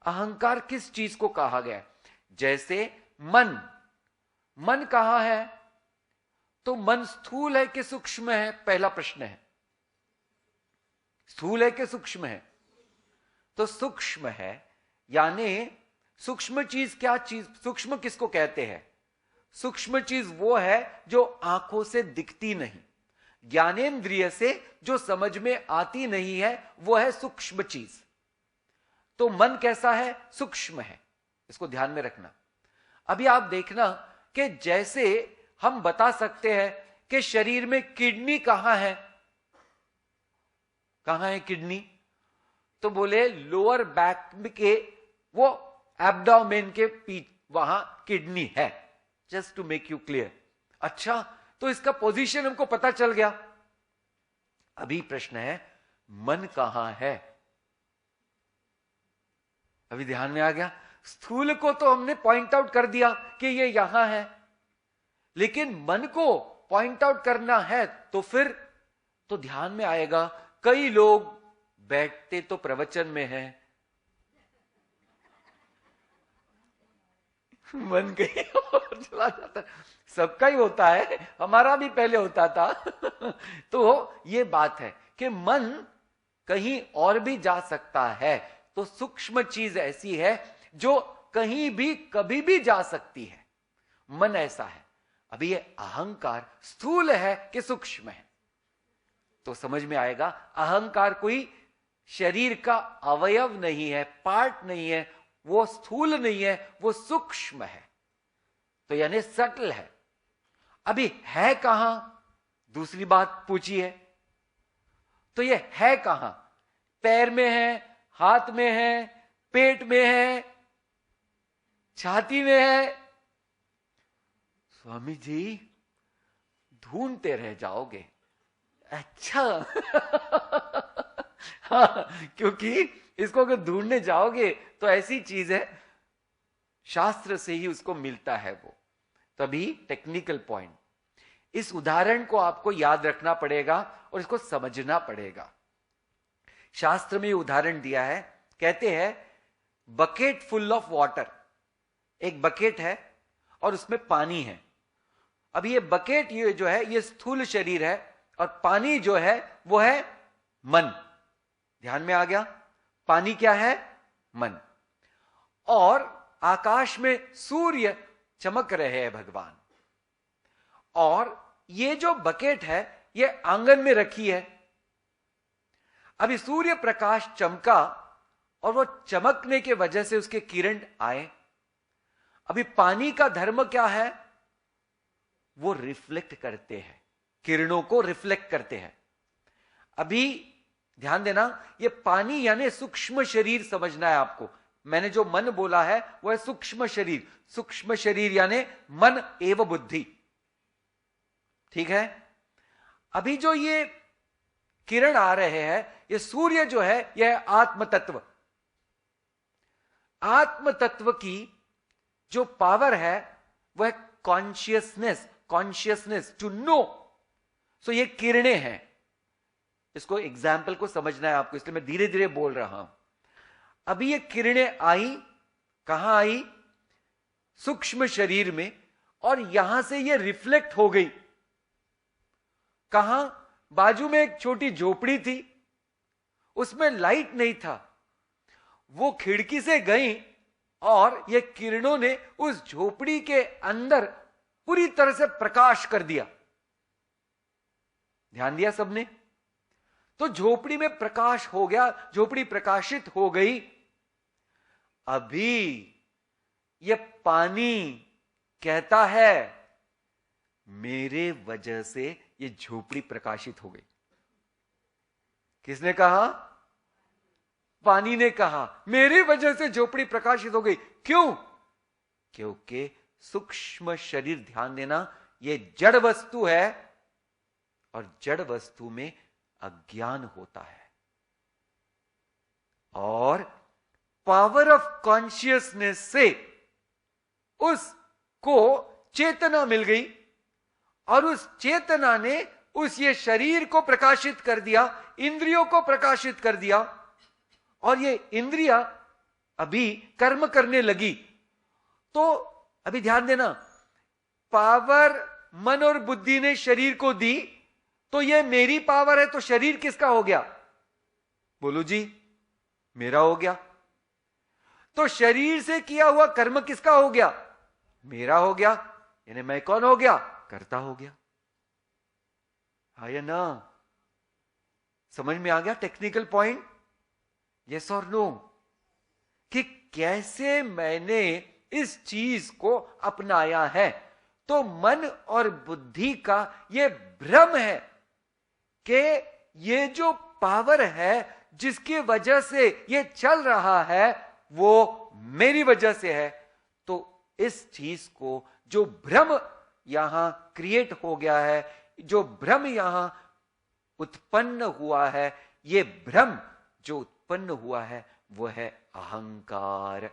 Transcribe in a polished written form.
अहंकार किस चीज को कहा गया है? जैसे मन, मन कहां है? तो मन स्थूल है कि सूक्ष्म है? पहला प्रश्न है। स्थूल है कि सूक्ष्म है? तो सूक्ष्म है, यानी सूक्ष्म चीज क्या चीज? सूक्ष्म किसको कहते हैं? सूक्ष्म चीज वो है जो आंखों से दिखती नहीं, ज्ञानेंद्रिय से जो समझ में आती नहीं है, वो है सूक्ष्म चीज। तो मन कैसा है? सूक्ष्म है। इसको ध्यान में रखना। अभी आप देखना कि जैसे हम बता सकते हैं कि शरीर में किडनी कहां है? कहां है किडनी? तो बोले लोअर बैक के वो एब्डोमेन के पीछे वहां किडनी है। Just to make you clear. अच्छा, तो इसका पोजीशन हमको पता चल गया। अभी प्रश्न है मन कहां है? अभी ध्यान में आ गया। स्थूल को तो हमने पॉइंट आउट कर दिया कि ये यहां है, लेकिन मन को पॉइंट आउट करना है तो फिर तो ध्यान में आएगा। कई लोग बैठते तो प्रवचन में हैं, मन कहीं और चला जाता। सबका ही होता है, हमारा भी पहले होता था। तो ये बात है कि मन कहीं और भी जा सकता है। तो सूक्ष्म चीज ऐसी है जो कहीं भी कभी भी जा सकती है। मन ऐसा है। अभी ये अहंकार स्थूल है कि सूक्ष्म है? तो समझ में आएगा, अहंकार कोई शरीर का अवयव नहीं है, पार्ट नहीं है, वो स्थूल नहीं है, वो सूक्ष्म है। तो यानी सटल है। अभी है कहां? दूसरी बात पूछी है। तो ये है कहां? पैर में है, हाथ में है, पेट में है, छाती में है? स्वामी जी ढूंढते रह जाओगे। अच्छा। हाँ, क्योंकि इसको अगर ढूंढने जाओगे तो ऐसी चीज है, शास्त्र से ही उसको मिलता है वो। तभी टेक्निकल पॉइंट, इस उदाहरण को आपको याद रखना पड़ेगा और इसको समझना पड़ेगा। शास्त्र में उदाहरण दिया है, कहते हैं बकेट फुल ऑफ वाटर। एक बकेट है और उसमें पानी है। अब ये बकेट ये जो है ये स्थूल शरीर है और पानी जो है वो है मन। ध्यान में आ गया? पानी क्या है? मन। और आकाश में सूर्य चमक रहे हैं भगवान, और ये जो बकेट है ये आंगन में रखी है। अभी सूर्य प्रकाश चमका और वो चमकने के वजह से उसके किरण आए। अभी पानी का धर्म क्या है? वो रिफ्लेक्ट करते हैं, किरणों को रिफ्लेक्ट करते हैं। अभी ध्यान देना, ये पानी यानी सूक्ष्म शरीर समझना है आपको। मैंने जो मन बोला है वो है सूक्ष्म शरीर। सूक्ष्म शरीर यानी मन एवं बुद्धि। ठीक है? अभी जो ये किरण आ रहे हैं, ये सूर्य जो है यह आत्म तत्व। आत्म तत्व की जो पावर है वह कॉन्शियसनेस, कॉन्शियसनेस टू नो। सो ये किरणें हैं। इसको एग्जाम्पल को समझना है आपको, इसलिए मैं धीरे धीरे बोल रहा हूं। अभी ये किरणें आई, कहां आई? सूक्ष्म शरीर में, और यहां से ये रिफ्लेक्ट हो गई। कहां? बाजू में एक छोटी झोपड़ी थी, उसमें लाइट नहीं था। वो खिड़की से गई और ये किरणों ने उस झोपड़ी के अंदर पूरी तरह से प्रकाश कर दिया। ध्यान दिया सबने? तो झोपड़ी में प्रकाश हो गया, झोपड़ी प्रकाशित हो गई। अभी ये पानी कहता है मेरे वजह से ये झोपड़ी प्रकाशित हो गई। किसने कहा? पानी ने कहा मेरी वजह से झोपड़ी प्रकाशित हो गई। क्यों? क्योंकि सूक्ष्म शरीर, ध्यान देना, ये जड़ वस्तु है और जड़ वस्तु में अज्ञान होता है, और पावर ऑफ कॉन्शियसनेस से उसको चेतना मिल गई, और उस चेतना ने उस ये शरीर को प्रकाशित कर दिया, इंद्रियों को प्रकाशित कर दिया। और ये इंद्रिया अभी कर्म करने लगी, तो अभी ध्यान देना, पावर मन और बुद्धि ने शरीर को दी, तो ये मेरी पावर है, तो शरीर किसका हो गया? बोलो जी, मेरा हो गया। तो शरीर से किया हुआ कर्म किसका हो गया? मेरा हो गया। यानी मैं कौन हो गया? कर्ता हो गया। हाँ या ना? समझ में आ गया टेक्निकल पॉइंट? यस और नो? कि कैसे मैंने इस चीज को अपनाया है। तो मन और बुद्धि का यह भ्रम है कि ये जो पावर है जिसकी वजह से ये चल रहा है वो मेरी वजह से है। तो इस चीज को, जो भ्रम यहां क्रिएट हो गया है, जो भ्रम यहां उत्पन्न हुआ है, ये भ्रम जो उत्पन्न हुआ है वो है अहंकार।